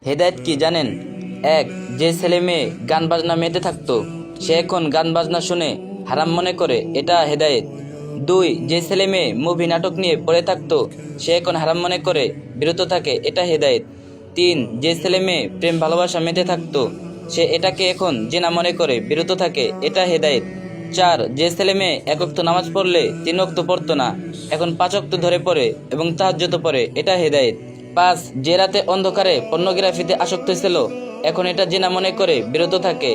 হেদায়েত কি জানেন? এক, যে ছেলে মেয়ে গান বাজনা মেতে থাকতো সে এখন গান বাজনা শুনে হারাম মনে করে, এটা হেদায়েত। দুই, যে ছেলে মেয়ে মুভি নাটক নিয়ে পড়ে থাকতো সে এখন হারাম মনে করে বিরত থাকে, এটা হেদায়েত। তিন, যে ছেলে মেয়ে প্রেম ভালোবাসা মেতে থাকতো সে এটাকে এখন জিনা মনে করে বিরত থাকে, এটা হেদায়েত। চার, যে ছেলে মেয়ে এক ওয়াক্ত নামাজ পড়লে 3 ওয়াক্ত পড়তো না এখন 5 ওয়াক্ত ধরে পড়ে এবং তাহাজ্জুদ পড়ে, এটা হেদায়েত। পাঁচ, যে রাতে অন্ধকারে পর্নোগ্রাফিতে আসক্ত ছিল এখন এটা জিনা মনে করে বিরত থাকে,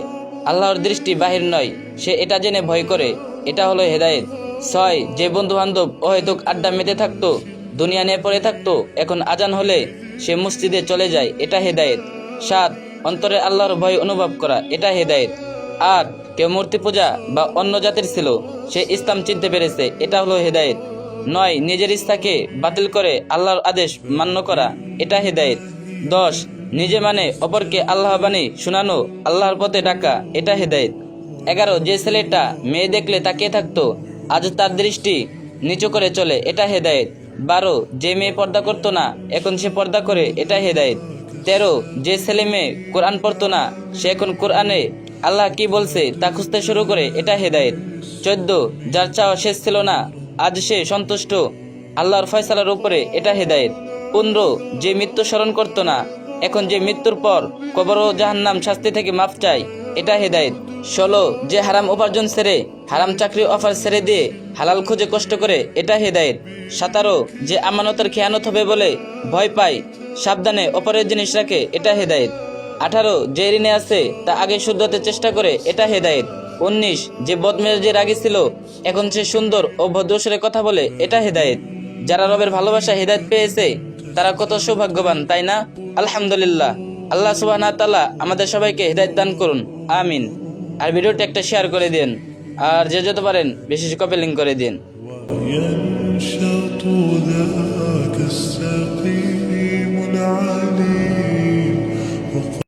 আল্লাহর দৃষ্টি বাহির নয় সে এটা জেনে ভয় করে, এটা হলো হেদায়েত। ছয়, যে বন্ধু বান্ধব অহেতুক আড্ডা মেতে থাকতো দুনিয়া নিয়ে পড়ে থাকতো এখন আজান হলে সে মসজিদে চলে যায়, এটা হেদায়েত। সাত, অন্তরে আল্লাহর ভয় অনুভব করা, এটা হেদায়েত। আট, কেউ মূর্তি পূজা বা অন্য জাতির ছিল সে ইসলাম চিনতে পেরেছে, এটা হলো হেদায়েত। নয়, নিজের ইচ্ছাকে বাতিল করে আল্লাহর আদেশ মান্য করা, এটা হেদায়েত। 10, নিজে মানে অপরকে আল্লাহ বাণী শোনানো, আল্লাহর পথে ডাকা, এটা হেদায়েত। 11, যে ছেলেটা মেয়ে দেখলে তাকিয়ে থাকতো আজ তার দৃষ্টি নিচু করে চলে, এটা হেদায়েত। 12, যে মেয়ে পর্দা করতো না এখন সে পর্দা করে, এটা হেদায়েত। 13, যে ছেলে মেয়ে কোরআন পড়তো না সে এখন কোরআনে আল্লাহ কি বলছে তা খুঁজতে শুরু করে, এটা হেদায়েত। 14, যার চাওয়া শেষ ছিল না আজ সে সন্তুষ্ট আল্লাহর ফয়সালার উপরে, এটা হেদায়েত। 15, যে মৃত্যু স্মরণ করতো না এখন যে মৃত্যুর পর কবর ও জাহান্নাম শাস্তি থেকে মাফ চায়, এটা হেদায়েত। 16, যে হারাম উপার্জন ছেড়ে হারাম চাকরি অফার ছেড়ে দিয়ে হালাল খুঁজে কষ্ট করে, এটা হেদায়েত। 17, যে আমানতের খেয়ানত হবে বলে ভয় পায় সাবধানে অপরের জিনিস রাখে, এটা হেদায়েত। 18, যে ঋণে আছে তা আগে শুধরাতে চেষ্টা করে, এটা হেদায়েত। 19, যে বদমেজাজে রাগী ছিল এখন সে সুন্দর ও ভদ্রস্বরে কথা বলে, এটা হেদায়েত। যারা রবের ভালোবাসা হেদায়েত পেয়েছে তারা কত সৌভাগ্যবান, তাই না? আলহামদুলিল্লাহ। আল্লাহ সুবহানাহু ওয়া তাআলা আমাদের সবাইকে হেদায়েত দান করুন, আমিন। আর ভিডিওটি একটা শেয়ার করে দিন, আর যে যত পারেন বেশি কপি লিঙ্ক করে দিন। ينشط ذاك